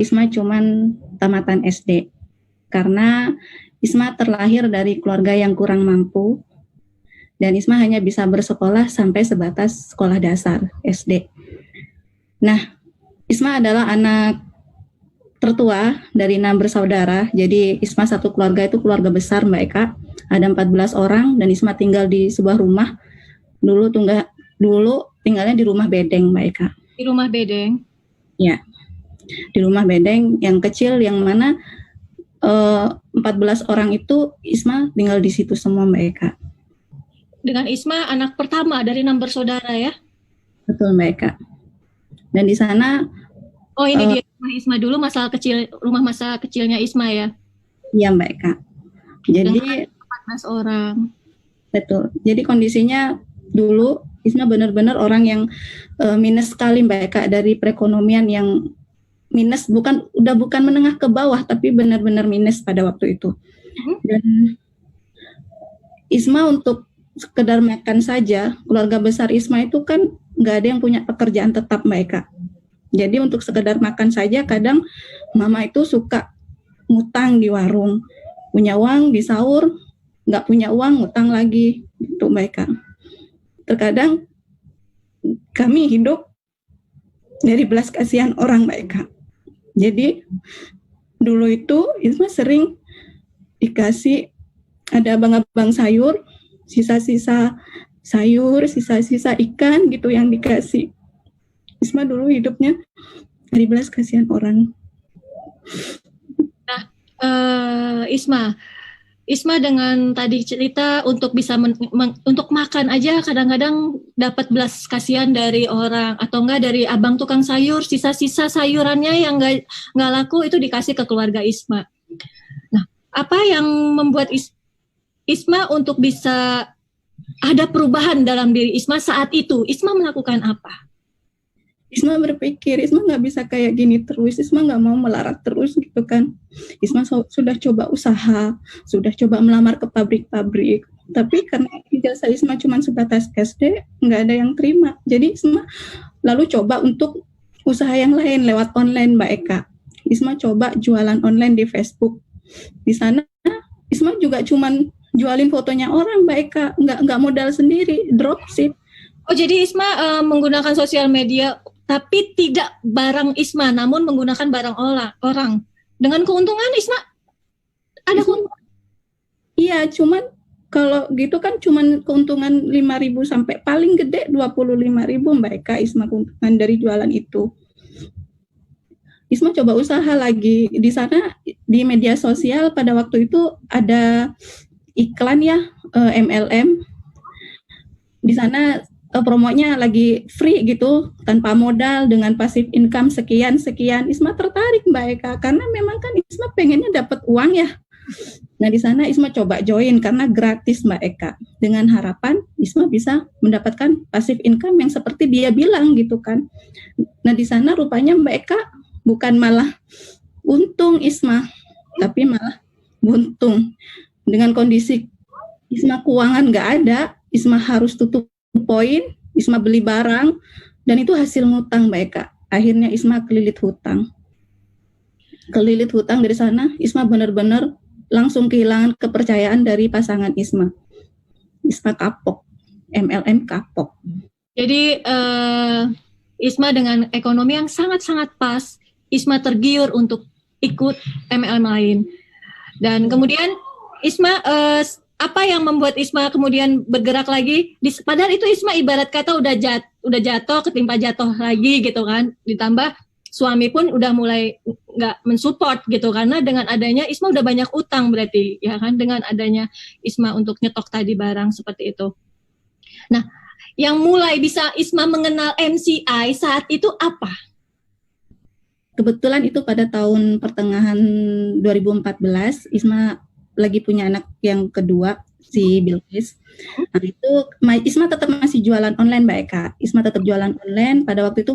Isma cuman tamatan SD. Karena Isma terlahir dari keluarga yang kurang mampu dan Isma hanya bisa bersekolah sampai sebatas sekolah dasar SD. Nah, Isma adalah anak tertua dari 6 bersaudara. Jadi Isma satu keluarga itu keluarga besar Mbak Eka. Ada 14 orang dan Isma tinggal di sebuah rumah. Dulu tinggalnya di rumah bedeng Mbak Eka. Di rumah bedeng? Ya, di rumah bedeng yang kecil yang mana 14 orang itu Isma tinggal di situ semua Mbak Eka. Dengan Isma anak pertama dari 6 bersaudara ya? Betul Mbak Eka. Dan di sana ini dia rumah Isma dulu, rumah masa kecilnya Isma ya? Iya Mbak Eka. Jadi 14 orang. Betul. Jadi kondisinya dulu Isma benar-benar orang yang minus sekali Mbak Eka, dari perekonomian yang minus, bukan menengah ke bawah tapi benar-benar minus pada waktu itu. Dan Isma untuk sekedar makan saja, keluarga besar Isma itu kan nggak ada yang punya pekerjaan tetap Mbak Eka. Jadi untuk sekedar makan saja kadang mama itu suka ngutang di warung, punya uang di sahur, nggak punya uang ngutang lagi, itu Mbak Eka. Terkadang kami hidup dari belas kasihan orang Mbak Eka. Jadi dulu itu Isma sering dikasih, ada abang-abang sayur, sisa-sisa sayur, sisa-sisa ikan gitu yang dikasih. Isma dulu hidupnya dari belas kasihan orang. Nah, Isma dengan tadi cerita untuk bisa untuk makan aja kadang-kadang dapat belas kasihan dari orang, atau enggak dari abang tukang sayur, sisa-sisa sayurannya yang enggak laku itu dikasih ke keluarga Isma. Nah, apa yang membuat Isma untuk bisa ada perubahan dalam diri Isma saat itu? Isma melakukan apa? Isma berpikir, Isma nggak bisa kayak gini terus, Isma nggak mau melarat terus gitu kan. Isma sudah coba usaha, sudah coba melamar ke pabrik-pabrik, tapi karena ijazah Isma cuma sebatas SD, nggak ada yang terima. Jadi Isma lalu coba untuk usaha yang lain lewat online Mbak Eka. Isma coba jualan online di Facebook. Di sana Isma juga cuma jualin fotonya orang Mbak Eka, nggak modal sendiri, dropship. Oh, jadi Isma menggunakan sosial media tapi tidak barang Isma, namun menggunakan barang orang. Dengan keuntungan Isma ada keuntungan? Iya, cuman kalau gitu kan cuman keuntungan 5.000 sampai paling gede 25.000 Mbak Eka Isma keuntungan dari jualan itu. Isma coba usaha lagi di sana, di media sosial pada waktu itu ada iklan ya, MLM. Di sana promonya lagi free gitu, tanpa modal, dengan passive income sekian. Isma tertarik Mbak Eka, karena memang kan Isma pengennya dapat uang ya. Nah di sana Isma coba join karena gratis Mbak Eka, dengan harapan Isma bisa mendapatkan passive income yang seperti dia bilang gitu kan. Nah di sana rupanya Mbak Eka bukan malah untung Isma, tapi malah buntung. Dengan kondisi Isma keuangan nggak ada, Isma harus tutup poin, Isma beli barang, dan itu hasil ngutang Mbak Eka. Akhirnya Isma kelilit hutang dari sana. Isma benar-benar langsung kehilangan kepercayaan dari pasangan Isma. Isma kapok, MLM kapok. Jadi Isma dengan ekonomi yang sangat-sangat pas, Isma tergiur untuk ikut MLM lain. Dan kemudian Isma apa yang membuat Isma kemudian bergerak lagi? Padahal itu Isma ibarat kata udah jatuh, ketimpa jatuh lagi gitu kan. Ditambah suami pun udah mulai nggak mensupport gitu, karena dengan adanya Isma udah banyak utang berarti ya kan, dengan adanya Isma untuk nyetok tadi barang seperti itu. Nah, yang mulai bisa Isma mengenal MCI saat itu apa? Kebetulan itu pada tahun pertengahan 2014 Isma lagi punya anak yang kedua, si Bilqis. Nah itu Isma tetap masih jualan online Mbak Eka. Isma tetap jualan online. Pada waktu itu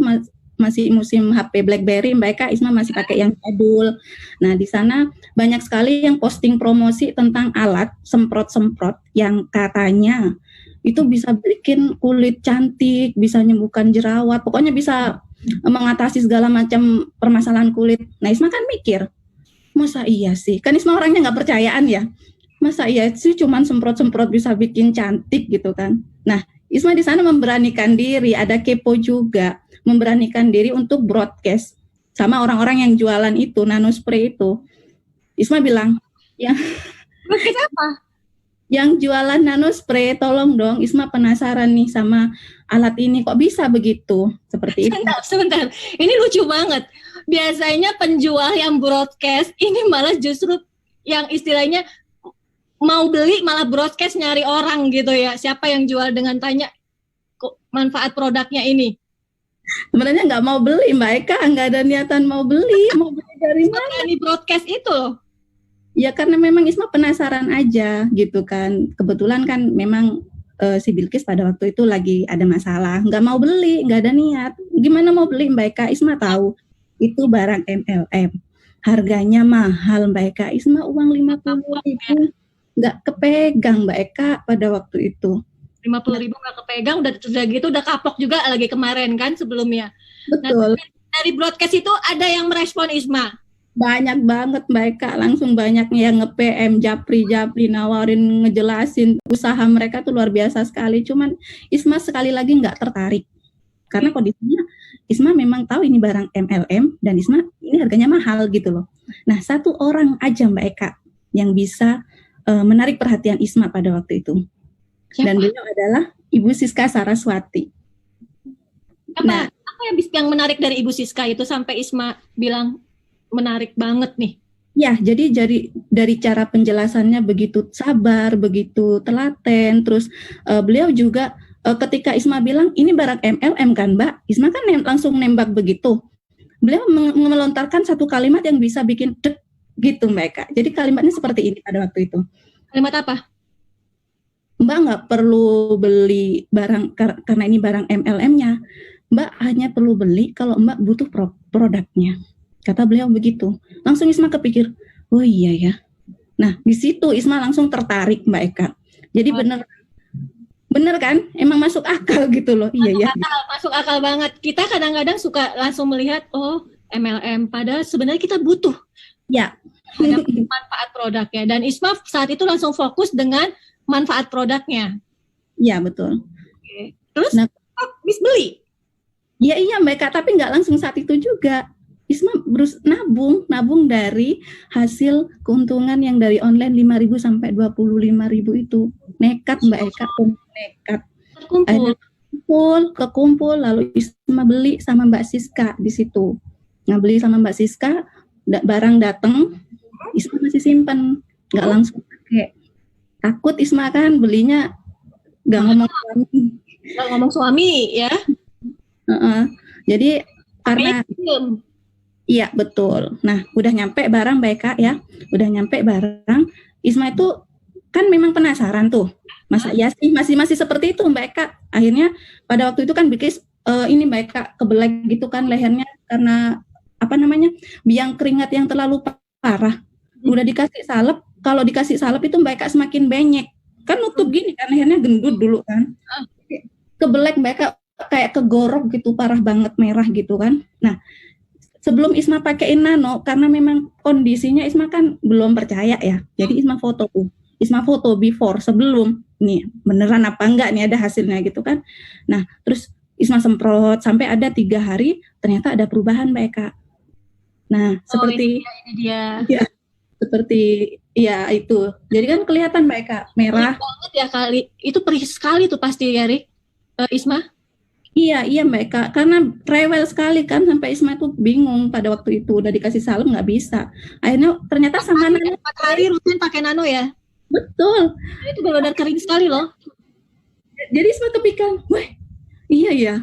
masih musim HP BlackBerry Mbak Eka. Isma masih pakai yang jadul. Nah di sana banyak sekali yang posting promosi tentang alat semprot-semprot yang katanya itu bisa bikin kulit cantik, bisa menyembuhkan jerawat. Pokoknya bisa mengatasi segala macam permasalahan kulit. Nah, Isma kan mikir, masa iya sih? Kan Isma orangnya nggak percayaan ya. Masa iya sih cuman semprot-semprot bisa bikin cantik gitu kan. Nah, Isma di sana memberanikan diri, ada kepo juga, memberanikan diri untuk broadcast sama orang-orang yang jualan itu, nano spray itu. Isma bilang, Broadcast apa? yang jualan nano spray, tolong dong, Isma penasaran nih sama alat ini, kok bisa begitu? Seperti itu. Sebentar. Ini lucu banget. Biasanya penjual yang broadcast ini malah justru yang istilahnya mau beli malah broadcast nyari orang gitu ya. Siapa yang jual dengan tanya kok manfaat produknya ini. Sebenarnya nggak mau beli Mbak Eka, nggak ada niatan mau beli dari mana? Ini broadcast itu loh. Ya karena memang Isma penasaran aja gitu kan. Kebetulan kan memang si Bilkis pada waktu itu lagi ada masalah, nggak mau beli, nggak ada niat. Gimana mau beli Mbak Eka? Isma tahu itu barang MLM, harganya mahal Mbak Eka. Isma uang 50.000 nggak kepegang Mbak Eka pada waktu itu. 50.000 nggak kepegang, udah gitu udah kapok juga lagi kemarin kan sebelumnya. Betul. Nah, dari broadcast itu ada yang merespon Isma. Banyak banget Mbak Eka, langsung banyak yang nge-PM, japri, nawarin, ngejelasin usaha mereka tuh luar biasa sekali. Cuman Isma sekali lagi nggak tertarik. Karena kondisinya Isma memang tahu ini barang MLM dan Isma ini harganya mahal gitu loh. Nah, satu orang aja Mbak Eka yang bisa menarik perhatian Isma pada waktu itu. Siapa? Dan beliau adalah Ibu Siska Saraswati. Apa yang menarik dari Ibu Siska itu sampai Isma bilang menarik banget nih? Ya, jadi dari cara penjelasannya begitu sabar, begitu telaten. Terus beliau juga ketika Isma bilang ini barang MLM kan Mbak, Isma kan langsung nembak begitu. Beliau melontarkan satu kalimat yang bisa bikin dek gitu Mbak Eka. Jadi kalimatnya seperti ini pada waktu itu. Kalimat apa? Mbak nggak perlu beli barang karena ini barang MLM-nya. Mbak hanya perlu beli kalau Mbak butuh produknya. Kata beliau begitu. Langsung Isma kepikir, oh iya ya. Nah, di situ Isma langsung tertarik Mbak Eka. Jadi bener kan? Emang masuk akal gitu loh. Iya ya. Masuk akal banget. Kita kadang-kadang suka langsung melihat, oh MLM. Padahal sebenarnya kita butuh. Ya. Manfaat produknya. Dan Isma saat itu langsung fokus dengan manfaat produknya. Iya, betul. Oke. Terus, habis beli? Iya Mbak Eka, tapi nggak langsung saat itu juga. Isma nabung dari hasil keuntungan yang dari online 5.000 sampai 25.000 itu. Nekat Mbak Eka, nekat. Kekumpul, lalu Isma beli sama Mbak Siska di situ. Nah, beli sama Mbak Siska, barang datang, Isma masih simpen, nggak langsung pakai. Takut Isma kan belinya nggak ngomong suami ya. Jadi karena iya betul. Nah, udah nyampe barang Mbak Eka ya. Udah nyampe barang. Isma itu kan memang penasaran tuh. Masa iya sih masih seperti itu Mbak Eka. Akhirnya pada waktu itu kan Bilkis ini Mbak Eka kebelek gitu kan lehernya karena biang keringat yang terlalu parah. Udah dikasih salep, kalau dikasih salep itu Mbak Eka semakin benyek. Kan nutup gini kan lehernya gendut dulu kan. Kebelek Mbak Eka kayak kegorok gitu, parah banget merah gitu kan. Nah, sebelum Isma pakein nano, karena memang kondisinya Isma kan belum percaya ya. Jadi Isma foto before sebelum nih beneran apa enggak nih ada hasilnya gitu kan. Nah terus Isma semprot sampai ada 3 hari ternyata ada perubahan Mbak Eka. Nah seperti ini dia. Ya, seperti ya itu. Jadi kan kelihatan Mbak Eka merah. Banget ya kali. Itu perih sekali tuh pasti ya Isma. Iya Mbak Eka, karena rewel sekali kan sampai Isma tuh bingung pada waktu itu udah dikasih salep nggak bisa. Akhirnya ternyata sama nano 4 hari rutin pakai nano ya. Betul. Itu benar-benar kering sekali loh. Jadi Isma kepikiran, wah iya ya,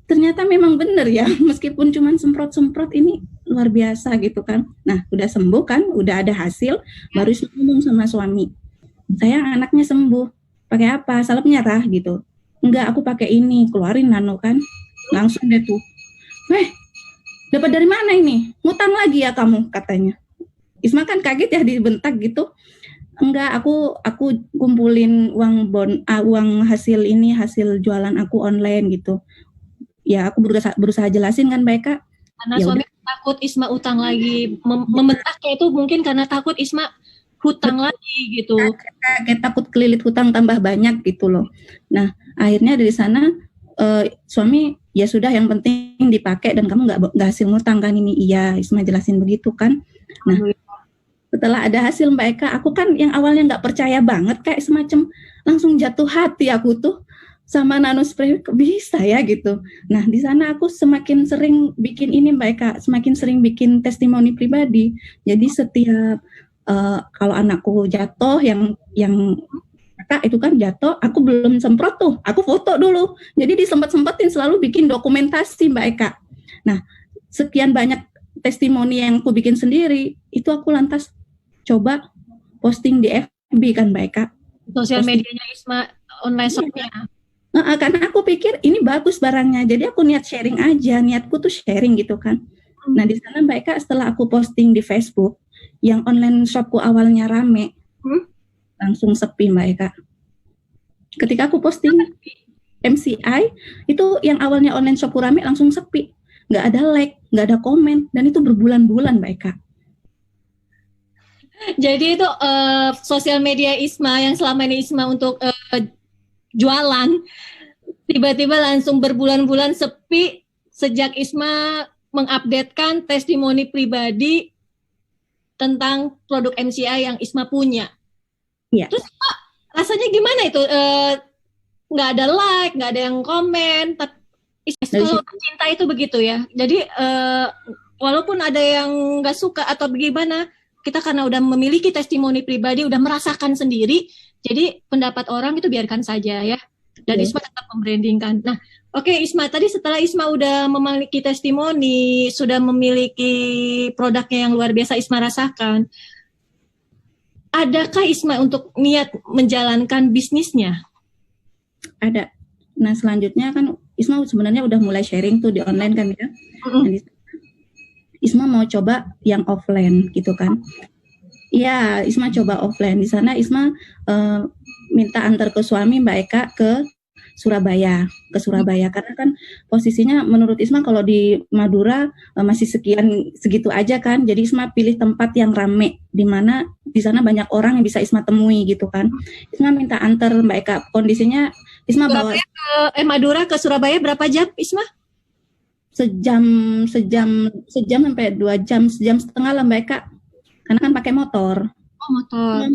ternyata memang benar ya, meskipun cuma semprot-semprot ini luar biasa gitu kan. Nah udah sembuh kan, udah ada hasil, baru Isma ngomong sama suami, sayang anaknya sembuh, pakai apa? Salepnya tah gitu. Enggak, aku pakai ini, keluarin nano kan. Langsung deh tuh. Dapat dari mana ini? Ngutang lagi ya kamu katanya. Isma kan kaget ya dibentak gitu. Enggak, aku uang hasil jualan aku online gitu. ya aku berusaha jelasin kan Mbak Eka. Karena Ya suami takut Isma utang lagi, membentaknya itu mungkin karena takut Isma hutang lagi gitu. Kaget takut kelilit hutang tambah banyak gitu loh. Nah akhirnya dari sana suami ya sudah yang penting dipakai dan kamu nggak hasil ngutang kan ini. Iya Isma jelasin begitu kan. Nah setelah ada hasil Mbak Eka, aku kan yang awalnya nggak percaya banget kayak semacam langsung jatuh hati aku tuh sama nanospray bisa ya gitu. Nah di sana aku semakin sering bikin ini Mbak Eka, semakin sering bikin testimoni pribadi. Jadi setiap kalau anakku jatuh yang kakak itu kan jatuh, aku belum semprot tuh, aku foto dulu. Jadi disempet-sempetin selalu bikin dokumentasi Mbak Eka. Nah sekian banyak testimoni yang aku bikin sendiri, itu aku lantas coba posting di FB kan Mbak Eka. Sosial medianya Isma, online shopnya. Karena aku pikir ini bagus barangnya, jadi aku niat sharing aja, niatku tuh sharing gitu kan. Nah di sana Mbak Eka setelah aku posting di Facebook, yang online shopku awalnya rame, langsung sepi Mbak Eka. Ketika aku posting MCI, itu yang awalnya online shopku rame langsung sepi, nggak ada like, nggak ada komen, dan itu berbulan-bulan Mbak Eka. Jadi itu sosial media Isma yang selama ini Isma untuk jualan tiba-tiba langsung berbulan-bulan sepi sejak Isma mengupdatekan testimoni pribadi tentang produk MCI yang Isma punya. Iya. Terus rasanya gimana itu? Nggak ada like, nggak ada yang komen. Tapi kalau cinta itu begitu ya. Jadi walaupun ada yang nggak suka atau bagaimana, kita karena udah memiliki testimoni pribadi, udah merasakan sendiri, jadi pendapat orang itu biarkan saja ya. Dan Isma tetap membrandingkan. Nah, oke Isma, tadi setelah Isma udah memiliki testimoni, sudah memiliki produknya yang luar biasa Isma rasakan, adakah Isma untuk niat menjalankan bisnisnya? Ada. Nah, selanjutnya kan Isma sebenarnya udah mulai sharing tuh di online kan ya. Isma mau coba yang offline gitu kan. Iya, Isma coba offline. Di sana Isma minta antar ke suami Mbak Eka ke Surabaya. Karena kan posisinya menurut Isma kalau di Madura masih segitu aja kan. Jadi Isma pilih tempat yang rame, di mana di sana banyak orang yang bisa Isma temui gitu kan. Isma minta antar Mbak Eka. Kondisinya Isma bawa Madura ke Surabaya berapa jam Isma? Sejam sampai 2 jam, sejam setengah lah Mbak Eka. Karena kan pakai motor. Oh, motor.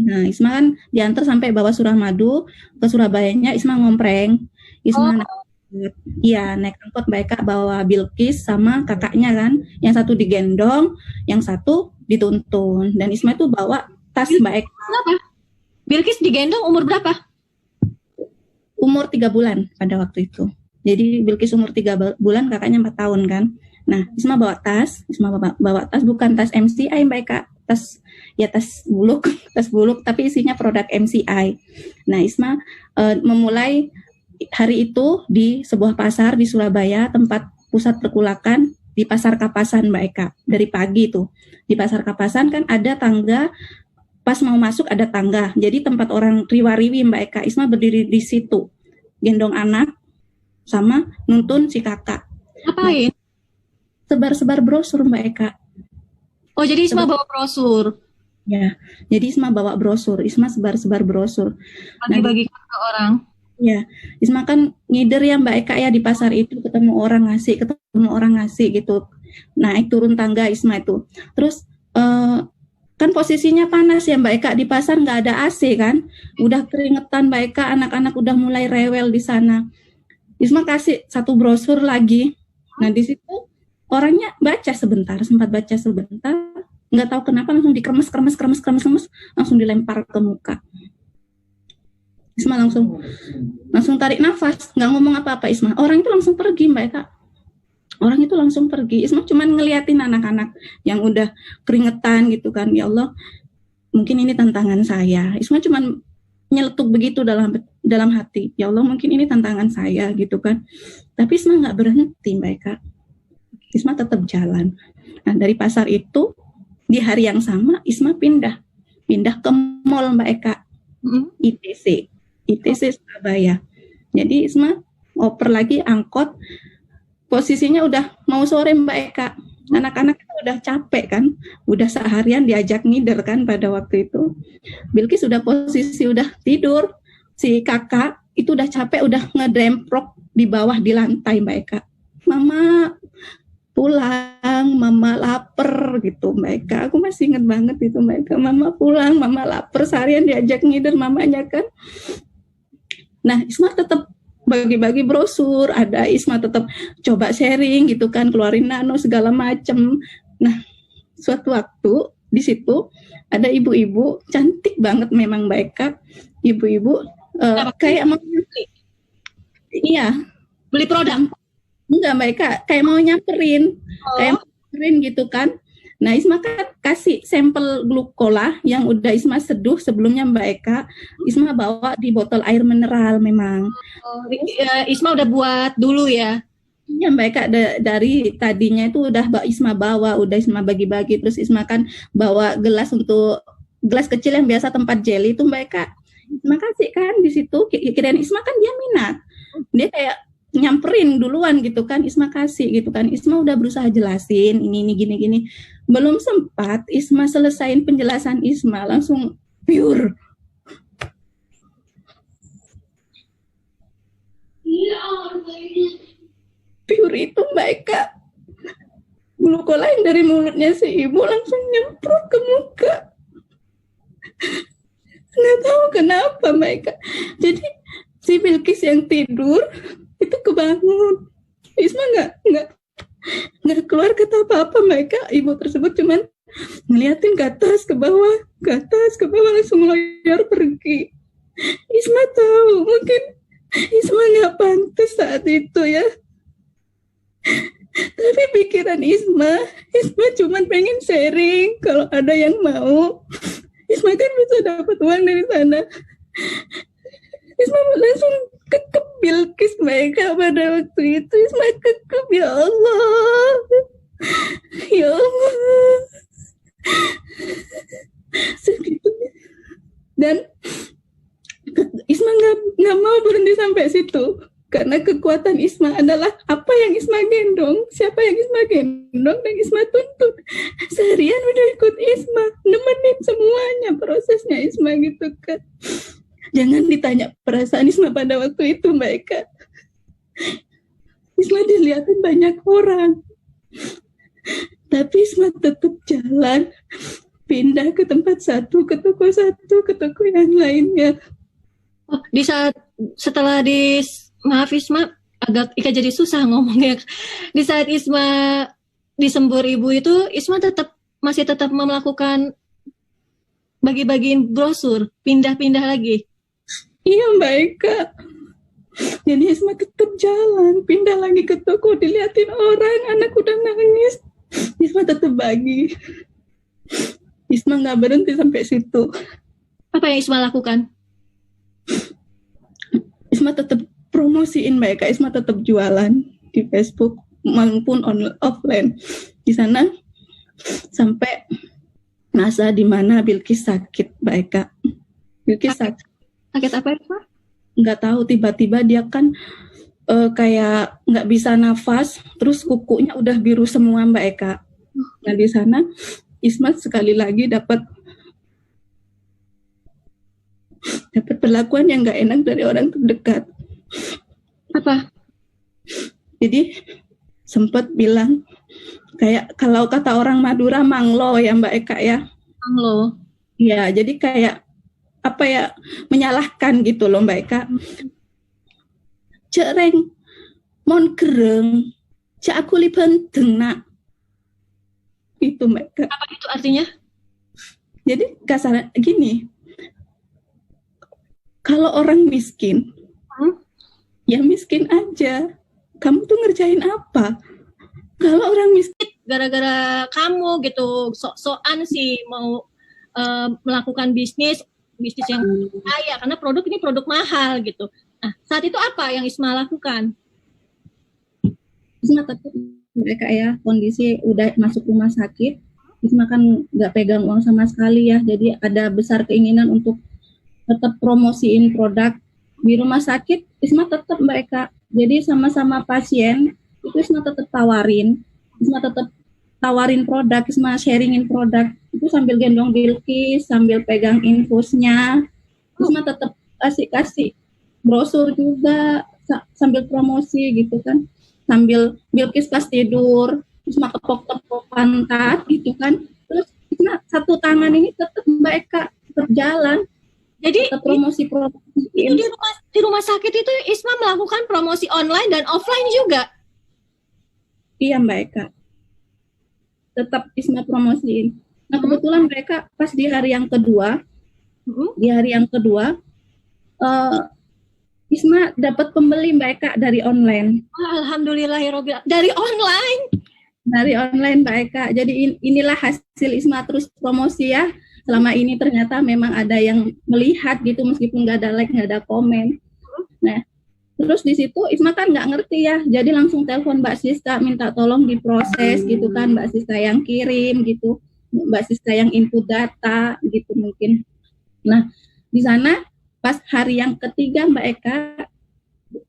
Nah, Isma kan diantar sampai bawah Suramadu, ke Surabayanya Isma ngompreng. Isma naik angkot Mbak Eka, bawa Bilkis sama kakaknya kan. Yang satu digendong, yang satu dituntun. Dan Isma itu bawa tas Mbak Eka. Kenapa? Bilkis digendong umur berapa? Umur 3 bulan pada waktu itu. Jadi Bilkis umur 3 bulan, kakaknya 4 tahun kan. Nah, Isma bawa tas bukan tas MCI Mbak Eka, tas buluk, tapi isinya produk MCI. Nah, Isma memulai hari itu di sebuah pasar di Surabaya, tempat pusat perkulakan di Pasar Kapasan Mbak Eka. Dari pagi tuh di Pasar Kapasan kan ada tangga, pas mau masuk ada tangga. Jadi tempat orang riwa-riwi Mbak Eka. Isma berdiri di situ, gendong anak sama nuntun si kakak. Ngapain? Sebar-sebar brosur Mbak Eka. Oh, jadi Isma bawa brosur. Ya, jadi Isma bawa brosur. Isma sebar-sebar brosur. Bagi-bagi ke orang. Ya, Isma kan ngider ya Mbak Eka ya, di pasar itu ketemu orang ngasih gitu. Naik turun tangga Isma itu. Terus kan posisinya panas ya Mbak Eka, di pasar nggak ada AC kan. Udah keringetan Mbak Eka, anak-anak udah mulai rewel di sana. Isma kasih satu brosur lagi. Nah di situ orangnya sempat baca sebentar, nggak tahu kenapa langsung dikremes, langsung dilempar ke muka. Isma langsung tarik nafas, nggak ngomong apa-apa Isma. Orang itu langsung pergi Mbak Eka. Isma cuma ngeliatin anak-anak yang udah keringetan gitu kan. Ya Allah, mungkin ini tantangan saya. Isma cuma nyeletuk begitu dalam hati. Ya Allah, mungkin ini tantangan saya gitu kan. Tapi Isma nggak berhenti Mbak Eka. Isma tetap jalan. Nah, dari pasar itu di hari yang sama Isma pindah ke mall Mbak Eka. ITC Surabaya. Jadi Isma oper lagi angkot posisinya udah mau sore Mbak Eka. Anak-anak itu udah capek kan, udah seharian diajak ngider kan pada waktu itu. Bilkis udah posisi udah tidur, si kakak itu udah capek, udah ngedemprok di bawah di lantai Mbak Eka. Mama pulang, mama lapar gitu Mbak Eka. Aku masih inget banget itu Mbak Eka. Mama pulang, mama lapar, seharian diajak ngider mamanya kan. Nah, Isma tetap bagi-bagi brosur, ada Isma tetap coba sharing gitu kan, keluarin nano segala macem. Nah, suatu waktu di situ ada ibu-ibu cantik banget memang Mbak Eka, ibu-ibu kayak mau, iya, Beli produk? enggak Mbak Eka, kayak mau nyamperin, kayak mau nyamperin gitu kan. Nah, Isma kan kasih sampel glukola yang udah Isma seduh sebelumnya Mbak Eka. Isma bawa di botol air mineral memang. Isma udah buat dulu ya? Iya Mbak Eka, dari tadinya itu udah Isma bawa, udah Isma bagi-bagi. Terus Isma kan bawa gelas kecil yang biasa tempat jelly itu Mbak Eka. Isma kasih kan di situ. Kirain Isma kan dia minat. Dia kayak nyamperin duluan gitu kan, Isma kasih gitu kan. Isma udah berusaha jelasin ini gini. Belum sempat Isma selesain penjelasan Isma, langsung pure. Pure itu Mbak Eka, glukola yang dari mulutnya si ibu langsung nyemprot ke muka. Nggak tahu kenapa Mbak Eka. Jadi si Bilkis yang tidur itu kebangun. Isma nggak keluar kata apa-apa Mbak Eka. Ibu tersebut cuman ngeliatin ke atas ke bawah langsung loyor pergi. Isma tahu mungkin Isma nggak pantas saat itu ya. Tapi pikiran Isma cuma pengen sharing. Kalau ada yang mau, Isma kan bisa dapat uang dari sana. Isma langsung kekep Bilkis mereka pada waktu itu. Isma kekep, ya Allah. Ya Allah. Segitunya. Dan Isma nggak mau berhenti sampai situ. Karena kekuatan Isma adalah apa yang Isma gendong, siapa yang Isma gendong, dan Isma tuntut. Seharian udah ikut Isma, nemenin semuanya prosesnya Isma gitu kan. Jangan ditanya perasaan Isma pada waktu itu Mbak Eka. Isma dilihatin banyak orang. Tapi Isma tetap jalan, pindah ke tempat satu, ke toko yang lainnya. Oh, di saat setelah maaf Isma, agak Ika jadi susah ngomongnya. Di saat Isma disembur ibu itu, Isma masih tetap melakukan bagi-bagiin brosur, pindah-pindah lagi. Iya Mbak Eka. Jadi Isma tetap jalan, pindah lagi ke toko, diliatin orang, anak udah nangis. Isma tetap bagi. Isma nggak berhenti sampai situ. Apa yang Isma lakukan? Isma tetap promosiin Mbak Eka, Isma tetap jualan di Facebook maupun offline. Di sana sampai masa di mana Bilkis sakit Mbak Eka. Bilkis sakit apa itu? Nggak tahu, tiba-tiba dia kan kayak nggak bisa nafas, terus kukunya udah biru semua Mbak Eka. Nah di sana Isma sekali lagi dapat perlakuan yang nggak enak dari orang terdekat. Apa? Jadi sempat bilang kayak kalau kata orang Madura manglo ya Mbak Eka ya. Manglo. Ya, jadi kayak apa ya, menyalahkan gitu loh Mbak Eka. Cereng mon gereng, cak aku penting nak. Itu Mbak Eka. Apa itu artinya? Jadi kasar gini. Kalau orang miskin, ya miskin aja. Kamu tuh ngerjain apa? Kalau orang miskin, gara-gara kamu gitu sok-sokan sih mau melakukan bisnis yang kaya, karena produk ini produk mahal gitu. Nah, saat itu apa yang Isma lakukan? Isma tetap mereka ya, kondisi udah masuk rumah sakit. Isma kan nggak pegang uang sama sekali ya, jadi ada besar keinginan untuk tetap promosiin produk di rumah sakit. Isma tetap mereka, jadi sama-sama pasien itu Isma tetap tawarin produk, Isma sharingin produk, itu sambil gendong Bilkis, sambil pegang infusnya, Isma tetap kasih brosur juga, sambil promosi gitu kan, sambil Bilkis pas tidur, Isma tepok-tepok pantat gitu kan, terus Isma satu tangan ini tetap Mbak Eka tetap jalan, Jadi tetap promosi itu di rumah sakit itu Isma melakukan promosi online dan offline juga. Iya Mbak Eka, tetap Isma promosiin. Nah kebetulan mereka pas di hari yang kedua, Isma dapat pembeli Mbak Eka dari online. Alhamdulillahirobbilalamin, dari online Mbak Eka. Jadi inilah hasil Isma terus promosi ya. Selama ini ternyata memang ada yang melihat gitu meskipun nggak ada like, nggak ada komen. Nah terus di situ Isma kan nggak ngerti ya, jadi langsung telepon Mbak Siska minta tolong diproses gitu kan, Mbak Siska yang kirim gitu, Mbak Siska yang input data gitu mungkin. Nah di sana pas hari yang ketiga Mbak Eka,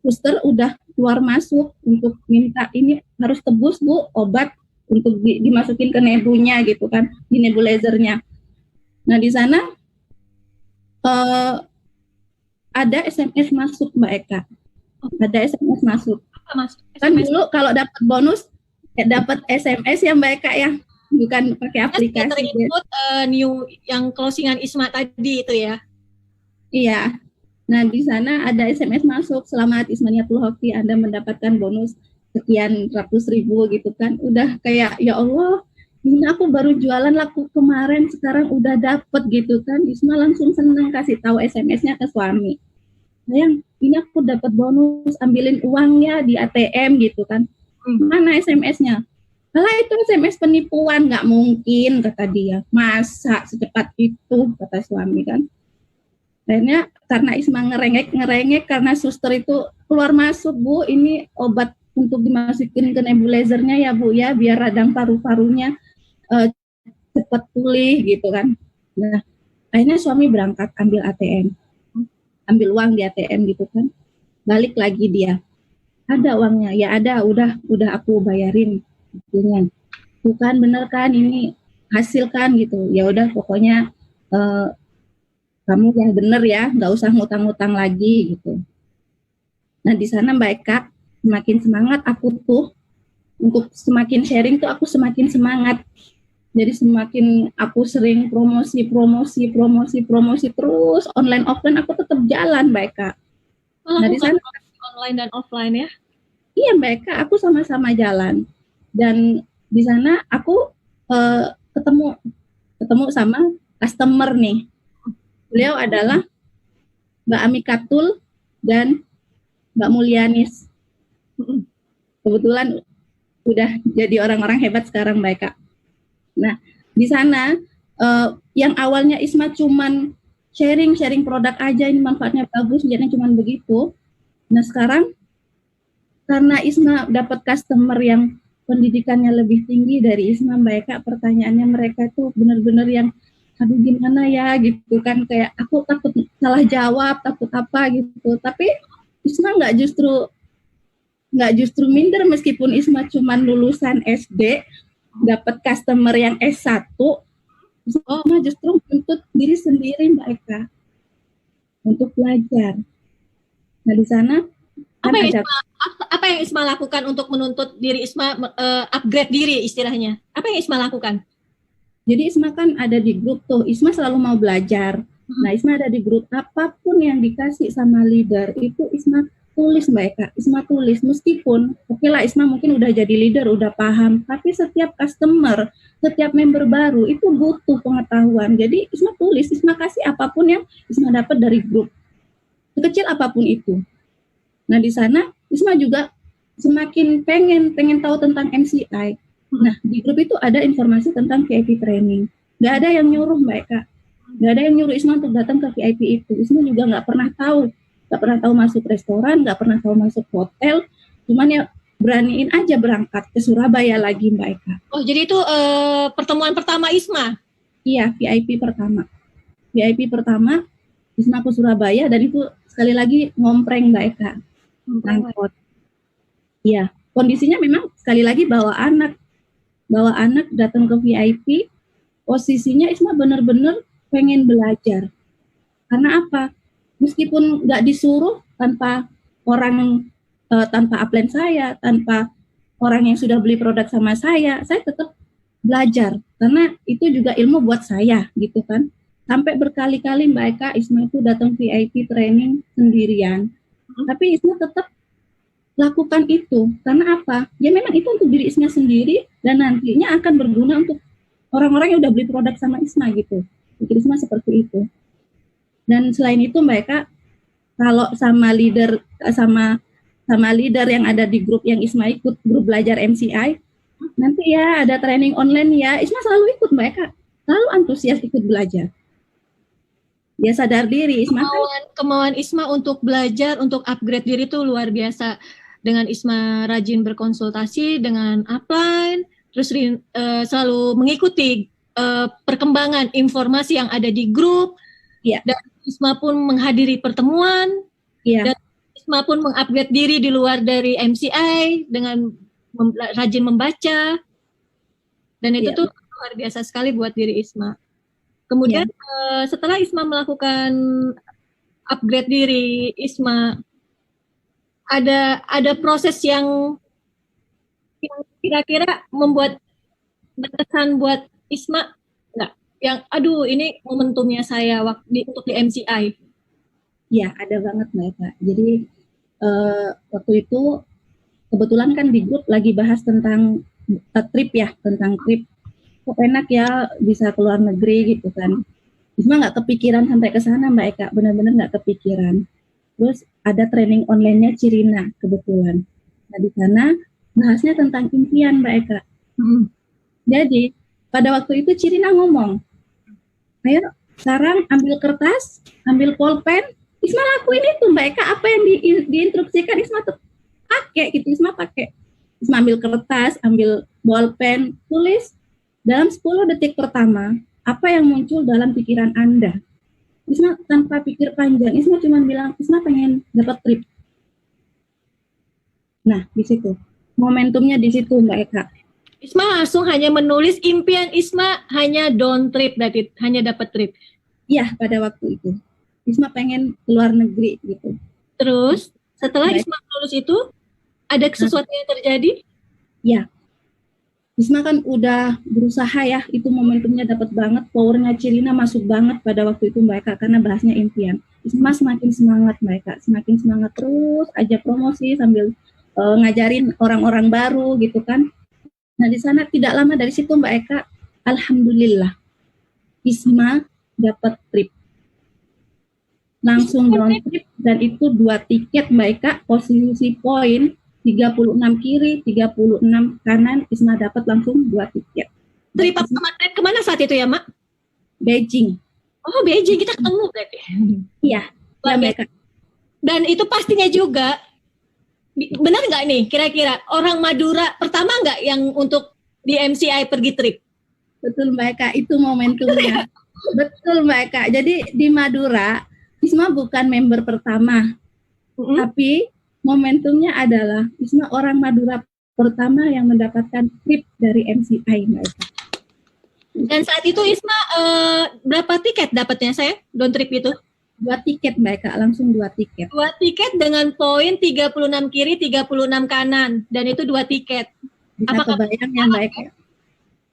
suster udah keluar masuk untuk minta ini harus tebus Bu obat untuk dimasukin ke nebunya gitu kan, di nebulizernya. Nah di sana ada SMS masuk Mbak Eka, ada SMS masuk. Kan dulu kalau dapat bonus dapat SMS ya Mbak Eka ya, bukan pakai aplikasi. Terinput new yang closingan Isma tadi itu ya. Iya. Nah di sana ada SMS masuk, selamat Ismaniatul Hoki, Anda mendapatkan bonus sekian ratus ribu gitu kan. Udah kayak ya Allah, ini aku baru jualan laku kemarin, sekarang udah dapet gitu kan. Isma langsung senang kasih tahu SMS-nya ke suami. Sayang, ini aku dapat bonus, ambilin uangnya di ATM gitu kan. Mana SMS-nya? Lah itu SMS penipuan, nggak mungkin kata dia. Masa secepat itu kata suami kan. Akhirnya karena Isma ngerengek karena suster itu keluar masuk, Bu, ini obat untuk dimasukin ke nebulizernya ya Bu ya, biar radang paru-parunya cepat pulih gitu kan. Nah akhirnya suami berangkat ambil ATM, ambil uang di ATM gitu kan, balik lagi dia, ada uangnya, ya ada, udah aku bayarin dengan tuh kan, bener kan ini hasil kan gitu, ya udah pokoknya kamu yang bener ya, nggak usah ngutang-ngutang lagi gitu. Nah di sana Mbak Eka semakin semangat aku tuh untuk semakin sharing tuh aku semakin semangat. Jadi semakin aku sering promosi terus online offline aku tetap jalan Mbak Eka. Nah di sana online dan offline ya? Iya Mbak Eka, aku sama-sama jalan. Dan di sana aku ketemu sama customer nih. Beliau adalah Mbak Amikatul dan Mbak Mulyanis. Kebetulan udah jadi orang-orang hebat sekarang Mbak Eka. Nah, di sana yang awalnya Isma cuman sharing produk aja, ini manfaatnya bagus, jadi cuman begitu. Nah, sekarang karena Isma dapat customer yang pendidikannya lebih tinggi dari Isma, Mbak Eka, pertanyaannya mereka tuh benar-benar yang aduh gimana ya gitu kan, kayak aku takut salah jawab, takut apa gitu. Tapi Isma nggak justru minder meskipun Isma cuman lulusan SD, dapat customer yang S1, Isma justru menuntut diri sendiri Mbak Eka untuk belajar. Nah di sana apa yang Isma lakukan untuk menuntut diri Isma upgrade diri istilahnya? Apa yang Isma lakukan? Jadi Isma kan ada di grup tuh, Isma selalu mau belajar. Nah Isma ada di grup, apapun yang dikasih sama leader itu Isma tulis Mbak Eka, Isma tulis, meskipun oke lah Isma mungkin udah jadi leader, udah paham, tapi setiap customer, setiap member baru itu butuh pengetahuan. Jadi Isma tulis, Isma kasih apapun yang Isma dapat dari grup, sekecil apapun itu. Nah di sana Isma juga semakin pengen tahu tentang MCI. Nah di grup itu ada informasi tentang VIP training. Gak ada yang nyuruh Mbak Eka, gak ada yang nyuruh Isma untuk datang ke VIP itu. Isma juga gak pernah tahu masuk restoran, gak pernah tahu masuk hotel. Cuman ya beraniin aja berangkat ke Surabaya lagi Mbak Eka. Oh jadi itu pertemuan pertama Isma? Iya, VIP pertama Isma ke Surabaya, dan itu sekali lagi ngompreng Mbak Eka, angkot. Iya, kondisinya memang sekali lagi bawa anak datang ke VIP, posisinya Isma benar-benar pengen belajar. Karena apa? Meskipun nggak disuruh tanpa orang tanpa upline saya, tanpa orang yang sudah beli produk sama saya tetap belajar karena itu juga ilmu buat saya gitu kan. Sampai berkali-kali Mbak Eka, Isma itu datang VIP training sendirian. Tapi Isma tetap lakukan itu. Karena apa? Ya memang itu untuk diri Isma sendiri dan nantinya akan berguna untuk orang-orang yang udah beli produk sama Isma gitu. Pikir Isma seperti itu. Dan selain itu Mbak Eka, kalau sama leader yang ada di grup yang Isma ikut, grup belajar MCI, nanti ya ada training online ya, Isma selalu ikut Mbak Eka, selalu antusias ikut belajar. Dia sadar diri, Isma kemauan Isma untuk belajar, untuk upgrade diri itu luar biasa. Dengan Isma rajin berkonsultasi dengan upline, terus selalu mengikuti perkembangan informasi yang ada di grup, dan Isma pun menghadiri pertemuan, dan Isma pun mengupgrade diri di luar dari MCI dengan rajin membaca, dan itu tuh luar biasa sekali buat diri Isma. Kemudian setelah Isma melakukan upgrade diri, Isma ada proses yang kira-kira membuat berkesan buat Isma nggak? Yang aduh ini momentumnya saya untuk di MCI. Ya ada banget Mbak Eka. Jadi waktu itu kebetulan kan di grup lagi bahas tentang trip ya, tentang trip. Kok enak ya bisa keluar negeri gitu kan. Isma nggak kepikiran sampai ke sana Mbak Eka, benar-benar nggak kepikiran. Terus ada training online-nya Cirina kebetulan. Nah di sana bahasnya tentang impian Mbak Eka. Jadi pada waktu itu Cirina ngomong, ayo sekarang ambil kertas, ambil pulpen, Isma lakuin itu Mbak Eka, apa yang diinstruksikan Isma tuh pakai gitu, Isma pakai. Isma ambil kertas, ambil pulpen, tulis. Dalam 10 detik pertama, apa yang muncul dalam pikiran Anda? Isma tanpa pikir panjang, Isma cuma bilang, Isma pengen dapat trip. Nah, di situ. Momentumnya di situ, Mbak Eka. Isma langsung hanya menulis impian Isma hanya trip, berarti hanya dapat trip. Iya, pada waktu itu. Isma pengen keluar negeri gitu. Terus, setelah Isma menulis itu, ada sesuatu yang terjadi? Ya. Isma kan udah berusaha ya, itu momentumnya dapat banget, powernya Cirina masuk banget pada waktu itu Mbak Eka, karena bahasnya impian. Isma semakin semangat Mbak Eka, semakin semangat terus aja promosi sambil ngajarin orang-orang baru gitu kan. Nah di sana tidak lama dari situ Mbak Eka, alhamdulillah Isma dapat trip. Langsung down trip dan itu 2 tiket Mbak Eka, posisi poin 36 kiri, 36 kanan, Isma dapat langsung 2 tiket. Trip kemana saat itu ya, Mak? Beijing. Oh, Beijing, kita ketemu berarti. Iya, ya mereka. Dan itu pastinya juga, benar nggak nih, kira-kira orang Madura pertama nggak yang untuk di MCI pergi trip? Betul Mbak Eka, itu momentumnya. Betul Mbak Eka, jadi di Madura, Isma bukan member pertama, tapi momentumnya adalah Isma orang Madura pertama yang mendapatkan trip dari MCI Mbak Eka. Dan saat itu Isma berapa tiket dapatnya saya down trip itu? 2 tiket Mbak Eka, langsung 2 tiket. 2 tiket dengan poin 36 kiri, 36 kanan, dan itu 2 tiket. Bisa kebayang ya Mbak Eka?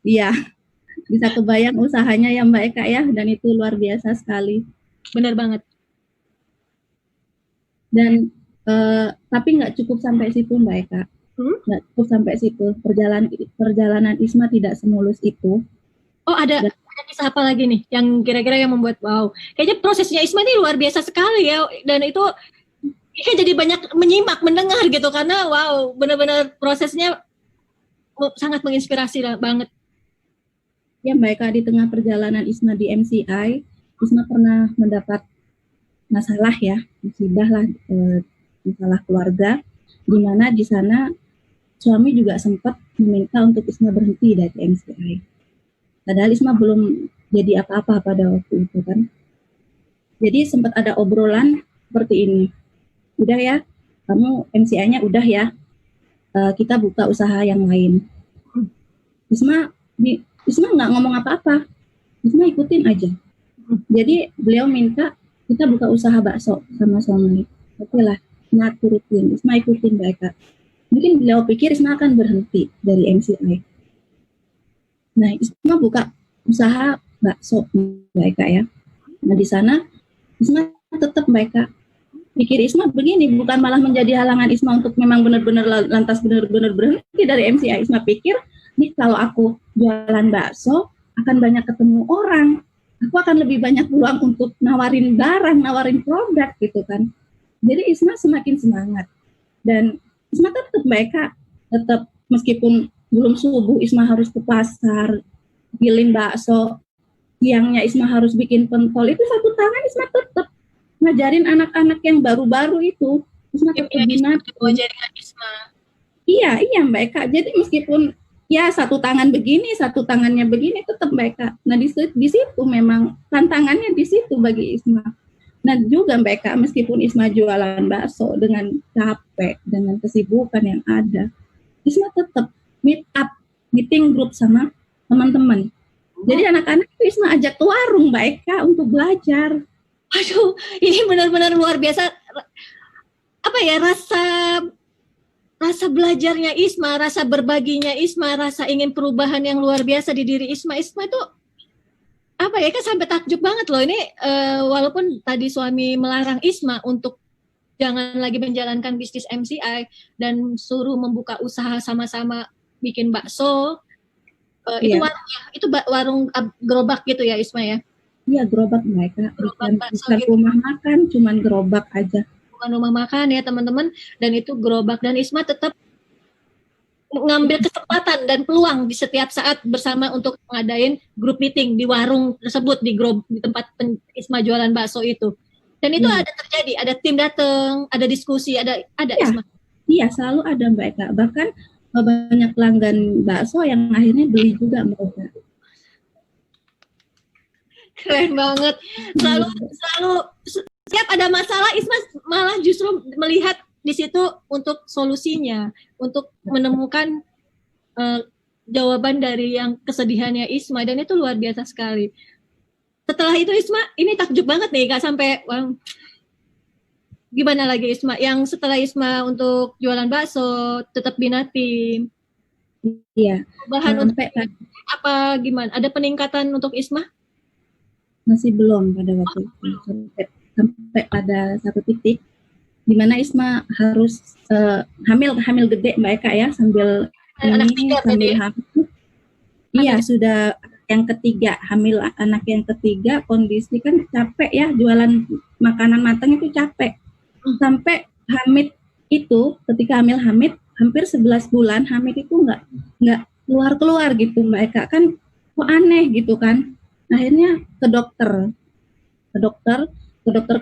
Iya, bisa kebayang usahanya ya Mbak Eka ya, dan itu luar biasa sekali. Benar banget. Dan tapi nggak cukup sampai situ Mbak Eka, nggak cukup sampai situ. Perjalanan Isma tidak semulus itu. Oh ada kisah apa lagi nih yang kira-kira yang membuat wow? Kayaknya prosesnya Isma ini luar biasa sekali ya, dan itu jadi banyak menyimak, mendengar gitu karena wow benar-benar prosesnya sangat menginspirasi banget. Ya Mbak Eka, di tengah perjalanan Isma di MCI, Isma pernah mendapat masalah ya, musibah lah, masalah keluarga, di mana di sana suami juga sempat meminta untuk Isma berhenti dari MCI. Padahal Isma belum jadi apa-apa pada waktu itu kan. Jadi sempat ada obrolan seperti ini. Udah ya, kamu MCI-nya udah ya. kita buka usaha yang lain. Isma nggak ngomong apa-apa, Isma ikutin aja. Jadi beliau minta kita buka usaha bakso sama suami. Oke lah, Isma turutin, Isma ikutin mereka. Mungkin beliau pikir Isma akan berhenti dari MCI. Nah, Isma buka usaha bakso mereka ya. Nah, di sana Isma tetap mereka pikir Isma begini, bukan malah menjadi halangan Isma untuk memang benar-benar lantas benar-benar berhenti dari MCI. Isma pikir, nih kalau aku jualan bakso akan banyak ketemu orang, aku akan lebih banyak peluang untuk nawarin barang, nawarin produk gitu kan. Jadi Isma semakin semangat dan Isma tetap mereka tetap meskipun belum subuh Isma harus ke pasar giling bakso, siangnya Isma harus bikin pentol, itu satu tangan Isma tetap ngajarin anak-anak yang baru-baru itu. Isma tetap jaringan Isma. Iya Mbak Eka. Jadi meskipun ya satu tangan begini, satu tangannya begini, tetap Mbak Eka. Nah di situ memang tantangannya di situ bagi Isma. Nah juga Mbak Eka, meskipun Isma jualan bakso dengan capek, dengan kesibukan yang ada, Isma tetap meeting group sama teman-teman. Jadi anak-anak itu Isma ajak ke warung Mbak Eka untuk belajar. Aduh, ini benar-benar luar biasa. Apa ya, rasa belajarnya Isma, rasa berbaginya Isma, rasa ingin perubahan yang luar biasa di diri Isma. Isma itu apa ya, kan sampai takjub banget loh ini. Walaupun tadi suami melarang Isma untuk jangan lagi menjalankan bisnis MCI dan suruh membuka usaha sama-sama bikin bakso. Itu warung ya, itu warung gerobak gitu ya Isma ya? Iya, gerobak mereka, bukan gitu. Rumah makan, cuman gerobak aja. Bukan rumah makan ya teman-teman, dan itu gerobak, dan Isma tetap ngambil kesempatan dan peluang di setiap saat bersama untuk ngadain group meeting di warung tersebut, di tempat Isma jualan bakso itu. Dan itu ada terjadi, ada tim datang, ada diskusi, ada ya. Isma. Iya, selalu ada Mbak Eka. Bahkan banyak pelanggan bakso yang akhirnya beli juga mereka. Keren banget. Selalu setiap ada masalah Isma malah justru melihat di situ untuk solusinya, untuk menemukan jawaban dari yang kesedihannya Isma, dan itu luar biasa sekali. Setelah itu Isma, ini takjub banget nih Kak, sampai gimana lagi Isma? Yang setelah Isma untuk jualan bakso tetap binati. Iya. Bahan untuk apa gimana? Ada peningkatan untuk Isma? Masih belum pada waktu itu, sampai pada satu titik di mana Isma harus hamil gede Mbak Eka ya, sambil anak ketiga sambil hamil. Iya, sudah yang ketiga, hamil anak yang ketiga, kondisi kan capek ya, jualan makanan matang itu capek. Sampai hamil itu, ketika hamil hampir 11 bulan hamil itu nggak keluar gitu Mbak Eka, kan kok aneh gitu kan. Akhirnya ke dokter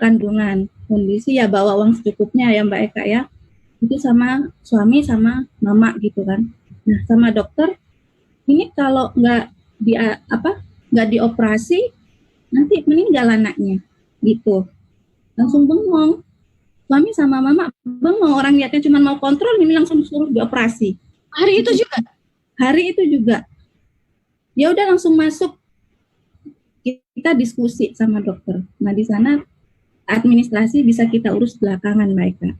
kandungan. Kondisi ya bawa uang secukupnya ya Mbak Eka ya. Itu sama suami sama mama gitu kan. Nah sama dokter, ini kalau nggak dioperasi nanti meninggal anaknya gitu. Langsung bengong. Suami sama mama bengong, orang lihatnya cuma mau kontrol, ini langsung suruh dioperasi. Hari itu juga. Hari itu juga. Ya udah langsung masuk. Kita diskusi sama dokter. Nah di sana administrasi bisa kita urus belakangan mereka.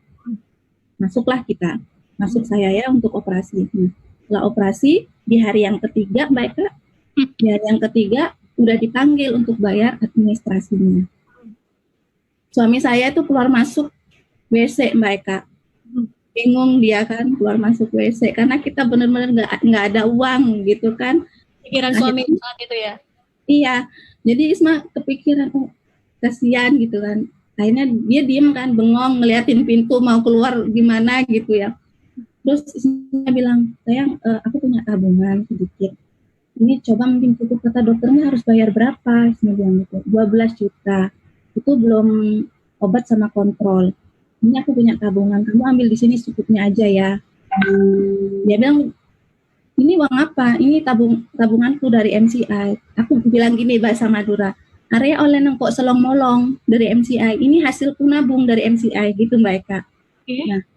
Masuklah kita, masuk saya ya untuk operasi. Nah, setelah operasi di hari yang ketiga mereka, di hari yang ketiga udah dipanggil untuk bayar administrasinya. Suami saya itu keluar masuk WC mereka, bingung dia kan keluar masuk WC karena kita benar-benar nggak ada uang gitu kan. Pikiran suami saat itu ya. Iya, jadi Isma kepikiran, kasihan gitu kan. Akhirnya dia diem kan, bengong, ngeliatin pintu mau keluar gimana gitu ya. Terus Isma bilang, sayang, aku punya tabungan sedikit. Ini coba mungkin cukup, kata dokternya harus bayar berapa? Isma bilang gitu, 12 juta. Itu belum obat sama kontrol. Ini aku punya tabungan, kamu ambil di sini cukupnya aja ya. Dia bilang, ini uang apa? Ini tabunganku dari MCI. Aku bilang gini bahasa Madura, area oleh nengkok selong molong dari MCI. Ini hasilku nabung dari MCI gitu Mbak Eka. Nah,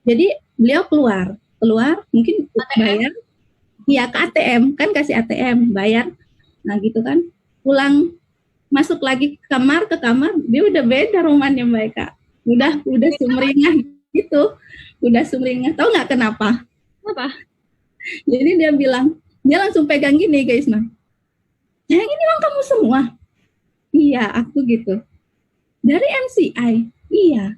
jadi beliau keluar keluar, mungkin ATM? bayar, iya ke ATM, kan kasih ATM, bayar, nah gitu kan, pulang masuk lagi ke kamar, dia udah beda romannya Mbak Eka, udah sumringah gitu, udah sumringah, tahu nggak kenapa? Apa? Jadi dia langsung pegang gini guys, nah, yang ini uang kamu semua, iya aku gitu, dari MCI, iya,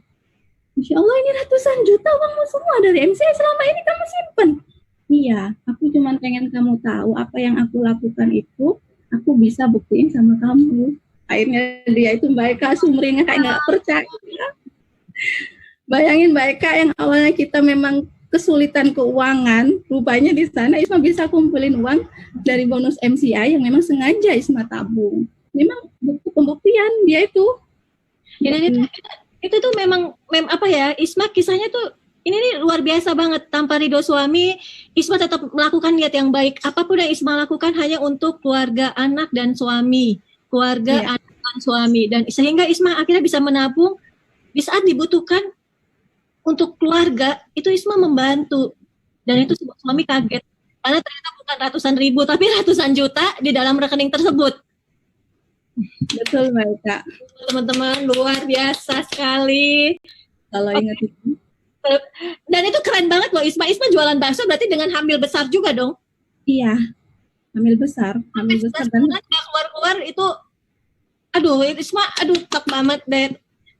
Insya Allah ini ratusan juta uangmu semua dari MCI selama ini kamu simpen. Iya, aku cuma pengen kamu tahu apa yang aku lakukan itu, aku bisa buktiin sama kamu. Akhirnya dia itu Mbak Eka sumringah kayak nggak percaya. Bayangin Mbak Eka yang awalnya kita memang kesulitan keuangan, rupanya di sana Isma bisa kumpulin uang dari bonus MCI yang memang sengaja Isma tabung. Memang bukti pembuktian dia itu. Dan itu tuh memang apa ya, Isma kisahnya tuh ini nih luar biasa banget. Tanpa ridho suami, Isma tetap melakukan niat yang baik. Apapun yang Isma lakukan hanya untuk keluarga, anak dan suami, keluarga, anak dan suami, dan sehingga Isma akhirnya bisa menabung di saat dibutuhkan untuk keluarga. Itu Isma membantu, dan itu suami kaget karena ternyata bukan ratusan ribu tapi ratusan juta di dalam rekening tersebut. Betul Mbak Eka. Teman-teman, luar biasa sekali kalau ingat itu. Dan itu keren banget loh Isma. Isma jualan bakso berarti dengan hamil besar juga dong? Iya, hamil besar banget, keluar itu. Aduh Isma,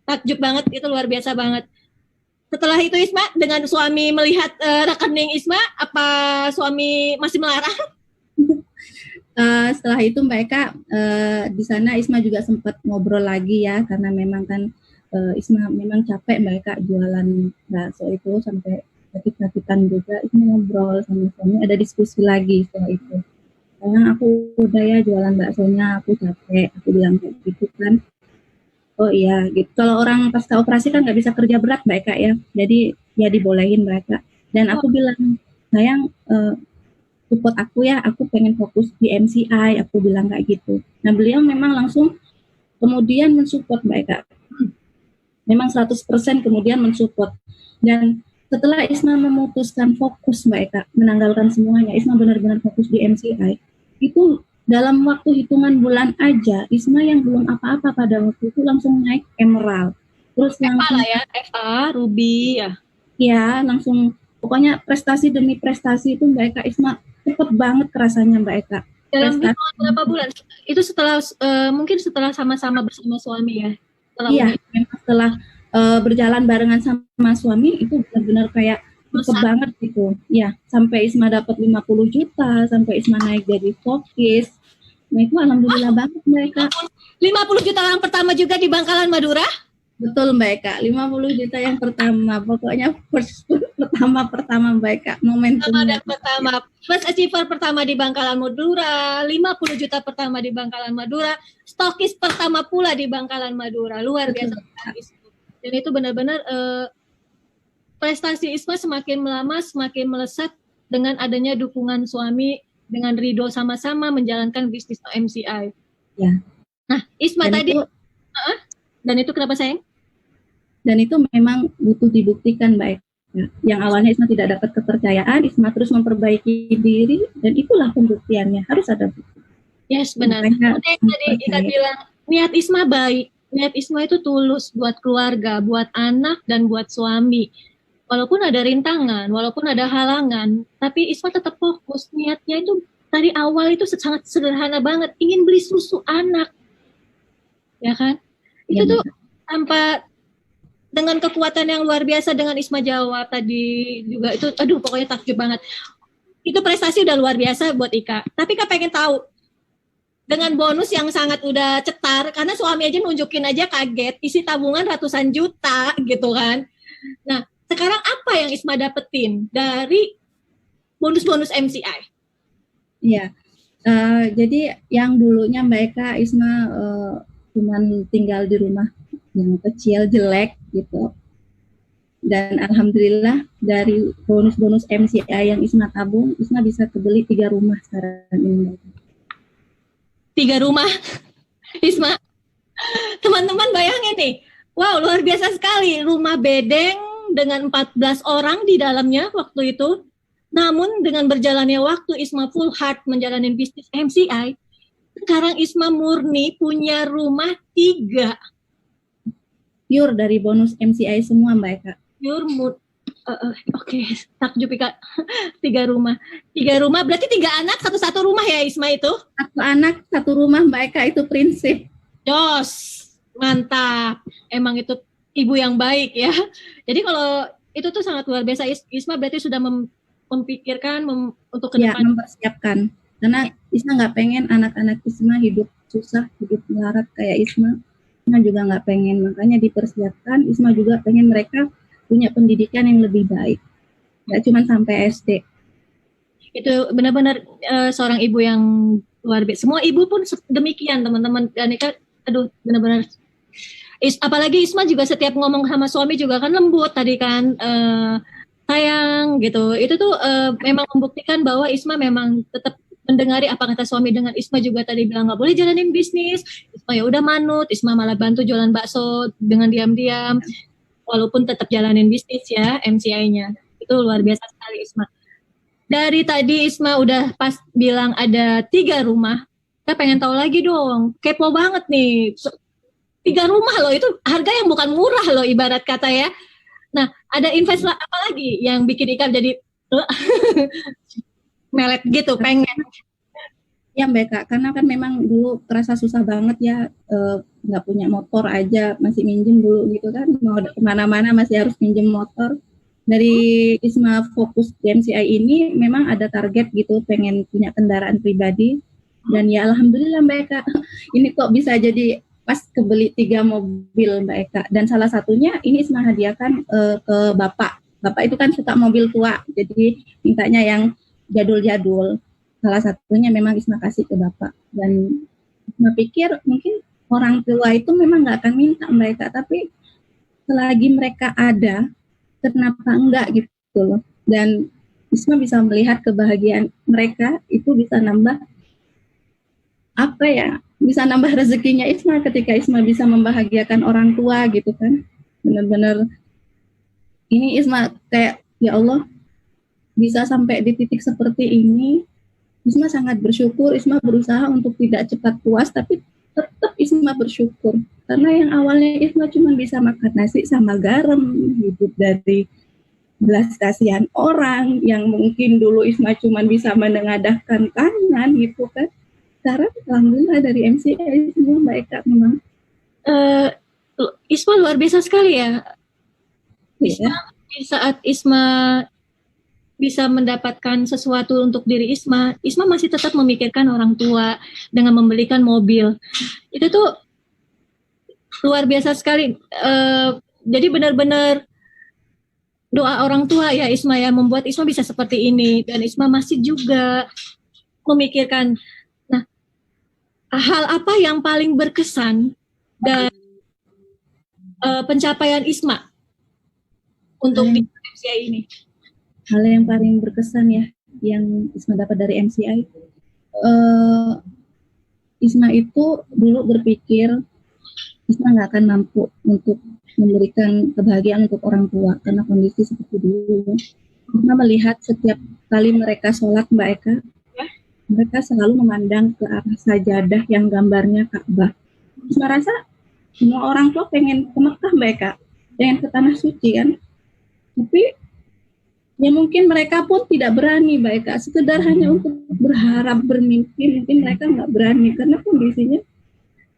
takjub banget, itu luar biasa banget. Setelah itu Isma dengan suami melihat rekening Isma, apa suami masih melarang? Setelah itu Mbak Eka di sana Isma juga sempat ngobrol lagi ya, karena memang kan Isma memang capek Mbak Eka jualan bakso itu sampai sakit-sakitan juga. Isma ngobrol sama suami, ada diskusi lagi setelah itu. Sayang aku udah ya jualan baksonya, aku capek, aku bilang kayak gitu kan. Oh iya gitu, kalau orang pasca operasi kan nggak bisa kerja berat Mbak Eka ya, jadi ya dibolehin Mbak Eka. Dan aku bilang, sayang support aku ya, aku pengen fokus di MCI, aku bilang kayak gitu. Nah beliau memang langsung kemudian mensupport Mbak Eka, memang 100% kemudian mensupport. Dan setelah Isma memutuskan fokus Mbak Eka, menanggalkan semuanya, Isma benar-benar fokus di MCI, itu dalam waktu hitungan bulan aja, Isma yang belum apa-apa pada waktu itu langsung naik emerald. Terus langsung lah ya, FA, Ruby ya. Ya, langsung pokoknya prestasi demi prestasi itu Mbak Eka, Isma cepet banget kerasanya Mbak Eka. Dalam berapa bulan? Itu setelah mungkin setelah sama-sama bersama suami ya? Setelah berjalan barengan sama suami itu benar-benar kayak cepet banget gitu. Ya, sampai Isma dapat 50 juta, sampai Isma naik jadi stokis. Nah itu alhamdulillah banget Mbak Eka. 50 juta yang pertama juga di Bangkalan Madura? Betul Mbak Eka, 50 juta yang pertama. Pokoknya pertama Mbak Eka, momentumnya. Pertama, first achiever pertama di Bangkalan Madura, 50 juta pertama di Bangkalan Madura, stokis pertama pula di Bangkalan Madura. Luar biasa. Dan itu benar-benar prestasi Isma semakin lama semakin melesat dengan adanya dukungan suami, dengan ridho sama-sama menjalankan bisnis MCI. Ya. Nah, Isma dan tadi dan itu kenapa sayang? Dan itu memang butuh dibuktikan Mbak Eka. Yang awalnya Isma tidak dapat kepercayaan, Isma terus memperbaiki diri, dan itulah pembuktiannya, harus ada bukti. Yes, benar. Tadi Ika bilang, niat Isma baik, niat Isma itu tulus buat keluarga, buat anak, dan buat suami. Walaupun ada rintangan, walaupun ada halangan, tapi Isma tetap fokus. Niatnya itu dari awal itu sangat sederhana banget, ingin beli susu anak. Ya kan? Itu tuh tanpa, dengan kekuatan yang luar biasa, dengan Isma jawab tadi juga itu, aduh pokoknya takjub banget. Itu prestasi udah luar biasa buat Ika. Tapi Ika pengen tahu, dengan bonus yang sangat udah cetar, karena suami aja nunjukin aja kaget, isi tabungan ratusan juta gitu kan. Nah, sekarang apa yang Isma dapetin dari bonus-bonus MCI? Iya, jadi yang dulunya Mbak Eka, Isma cuman tinggal di rumah yang kecil jelek gitu, dan alhamdulillah dari bonus-bonus MCI yang Isma tabung, Isma bisa kebeli 3 rumah sekarang ini. 3 rumah Isma, teman-teman bayangin nih, wow luar biasa sekali, rumah bedeng dengan 14 orang di dalamnya waktu itu, Namun dengan berjalannya waktu Isma full heart menjalani bisnis MCI, sekarang Isma murni punya rumah 3. Pure dari bonus MCI semua Mbak Eka. Pure Oke, takjub Ika. 3 rumah. 3 rumah berarti 3 anak, satu rumah ya Isma itu? 1 anak, 1 rumah Mbak Eka, itu prinsip. Jos, mantap. Emang itu ibu yang baik ya. Jadi kalau itu tuh sangat luar biasa. Isma berarti sudah memikirkan untuk ke depan. Ya, mempersiapkan. Karena Isma nggak pengen anak-anak Isma hidup susah, hidup melarat kayak Isma. Isma juga nggak pengen, makanya dipersiapkan. Isma juga pengen mereka punya pendidikan yang lebih baik. Nggak cuma sampai SD. Itu benar-benar seorang ibu yang luar biasa. Semua ibu pun demikian, teman-teman. Dan aduh, benar-benar. Apalagi Isma juga setiap ngomong sama suami juga kan lembut tadi kan, sayang gitu. Itu tuh memang membuktikan bahwa Isma memang tetap mendengari apa kata suami. Dengan Isma juga tadi bilang nggak boleh jalanin bisnis. Isma ya udah manut. Isma malah bantu jualan bakso dengan diam-diam. Walaupun tetap jalanin bisnis ya MCI-nya. Itu luar biasa sekali Isma. Dari tadi Isma udah pas bilang ada 3 rumah. Kita pengen tahu lagi dong. Kepo banget nih. 3 rumah loh, itu harga yang bukan murah loh ibarat kata ya. Nah, ada investasi apa lagi yang bikin Ika jadi melet gitu, pengen? Ya Mbak Eka, karena kan memang dulu kerasa susah banget ya, nggak punya motor aja, masih minjem dulu gitu kan, mau kemana-mana masih harus minjem motor. Dari Isma fokus di MCI ini memang ada target gitu, pengen punya kendaraan pribadi. Dan ya alhamdulillah Mbak Eka, ini kok bisa jadi pas kebeli 3 mobil Mbak Eka. Dan salah satunya ini Isma hadiahkan ke Bapak. Bapak itu kan suka mobil tua, jadi mintanya yang jadul-jadul. Salah satunya memang Isma kasih ke Bapak. Dan Isma pikir mungkin orang tua itu memang nggak akan minta Mbak Eka, tapi selagi mereka ada, kenapa enggak gitu loh. Dan Isma bisa melihat kebahagiaan mereka, itu bisa nambah apa ya, bisa nambah rezekinya Isma ketika Isma bisa membahagiakan orang tua gitu kan. Benar-benar ini Isma kayak ya Allah, bisa sampai di titik seperti ini. Isma sangat bersyukur. Isma berusaha untuk tidak cepat puas, tapi tetap Isma bersyukur. Karena yang awalnya Isma cuma bisa makan nasi sama garam, hidup dari belas kasihan orang, yang mungkin dulu Isma cuma bisa menengadahkan tangan gitu kan. Sekarang alhamdulillah dari MCI semua Mbak Eka memang. Isma luar biasa sekali ya. Isma, di saat Isma bisa mendapatkan sesuatu untuk diri Isma masih tetap memikirkan orang tua dengan membelikan mobil. Itu tuh luar biasa sekali. Jadi benar-benar doa orang tua ya Isma ya, membuat Isma bisa seperti ini. Dan Isma masih juga memikirkan, nah, hal apa yang paling berkesan dan pencapaian Isma untuk di MCI ini? Hal yang paling berkesan ya yang Isma dapat dari MCI, Isma itu dulu berpikir Isma nggak akan mampu untuk memberikan kebahagiaan untuk orang tua karena kondisi seperti dulu. Isma melihat setiap kali mereka sholat Mbak Eka, mereka selalu memandang ke arah sajadah yang gambarnya Ka'bah. Isma rasa semua orang tua pengen ke Mekah Mbak Eka, pengen ke tanah suci kan, tapi ya mungkin mereka pun tidak berani Mbak Eka, sekedar hanya untuk berharap, bermimpi, mungkin mereka nggak berani karena kondisinya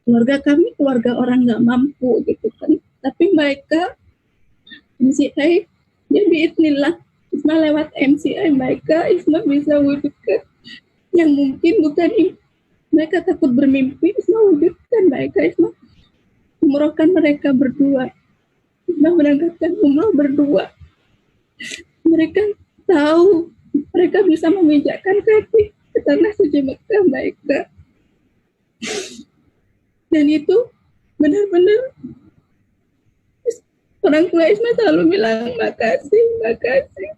keluarga kami keluarga orang nggak mampu gitu kan. Tapi mereka MCI, ya biidznillah Isma lewat MCI mereka Isma bisa wujudkan yang mungkin bukan mereka takut bermimpi, Isma wujudkan mereka. Isma umrohkan mereka berdua, Isma berangkatkan umroh berdua. Mereka tahu mereka bisa memijakkan kaki ke tanah suci Mekah mereka. Dan itu benar-benar orang tua Isma selalu bilang makasih, makasih.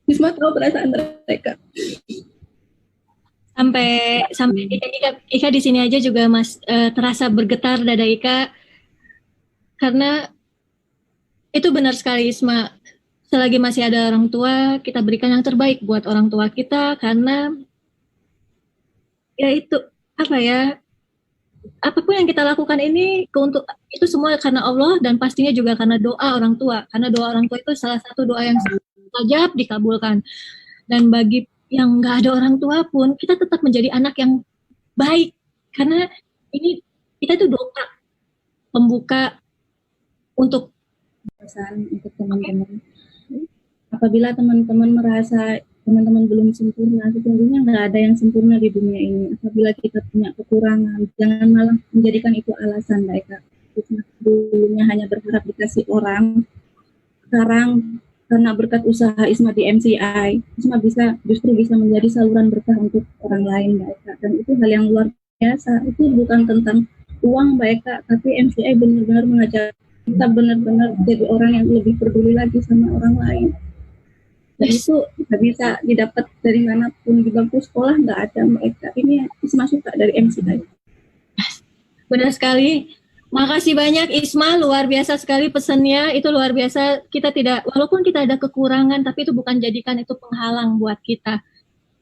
Isma tahu perasaan mereka. Sampai Ika di sini aja juga terasa bergetar dada Ika, karena itu benar sekali Isma. selagi masih ada orang tua, kita berikan yang terbaik buat orang tua kita, karena ya itu apa ya, apapun yang kita lakukan ini itu semua karena Allah, dan pastinya juga karena doa orang tua, karena doa orang tua itu salah satu doa yang mustajab dikabulkan. Dan bagi yang nggak ada orang tua pun, kita tetap menjadi anak yang baik, karena ini kita itu doa pembuka untuk Pesan untuk teman-teman. Apabila teman-teman merasa teman-teman belum sempurna, sesungguhnya nggak ada yang sempurna di dunia ini. Apabila kita punya kekurangan, jangan malah menjadikan itu alasan, Mbak Eka. Dulunya hanya berharap dikasih orang, sekarang karena berkat usaha Isma di MCI, Isma justru bisa menjadi saluran berkah untuk orang lain, Mbak Eka. Dan itu hal yang luar biasa. Itu bukan tentang uang, Mbak Eka, tapi MCI benar-benar mengajar kita benar-benar jadi orang yang lebih peduli lagi sama orang lain. Dan itu nggak bisa didapat dari manapun, di bangku sekolah nggak ada, Mbak Eka. Ini Isma suka dari MCI. Benar sekali. Makasih banyak Isma, luar biasa sekali pesannya, itu luar biasa. Kita tidak, walaupun kita ada kekurangan, tapi itu bukan jadikan itu penghalang buat kita.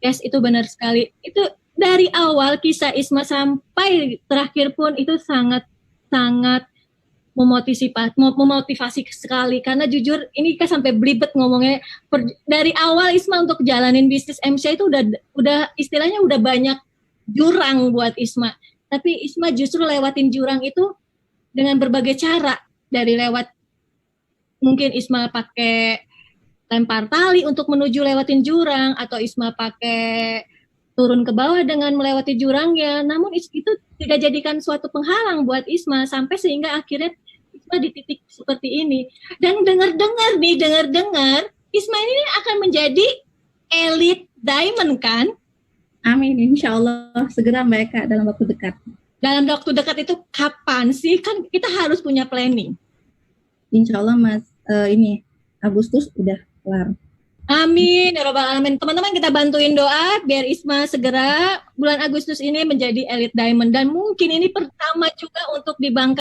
Yes, itu benar sekali. Itu dari awal kisah Isma sampai terakhir pun itu sangat memotivasi sekali, karena jujur ini kan sampai belibet ngomongnya. Dari awal Isma untuk jalanin bisnis MCI itu udah istilahnya udah banyak jurang buat Isma, tapi Isma justru lewatin jurang itu dengan berbagai cara, dari lewat mungkin Isma pakai lempar tali untuk menuju lewatin jurang, atau Isma pakai turun ke bawah dengan melewati jurangnya. Namun itu tidak jadikan suatu penghalang buat Isma, sampai sehingga akhirnya Isma di titik seperti ini. Dan dengar-dengar Isma ini akan menjadi elite diamond kan? Amin, insya Allah segera Mbak Eka, dalam waktu dekat. Dalam waktu dekat itu kapan sih? Kan kita harus punya planning. Insya Allah Mas, ini Agustus udah kelar. Amin ya robbal alamin. Teman-teman, kita bantuin doa biar Isma segera bulan Agustus ini menjadi elite diamond, dan mungkin ini pertama juga untuk di Bangka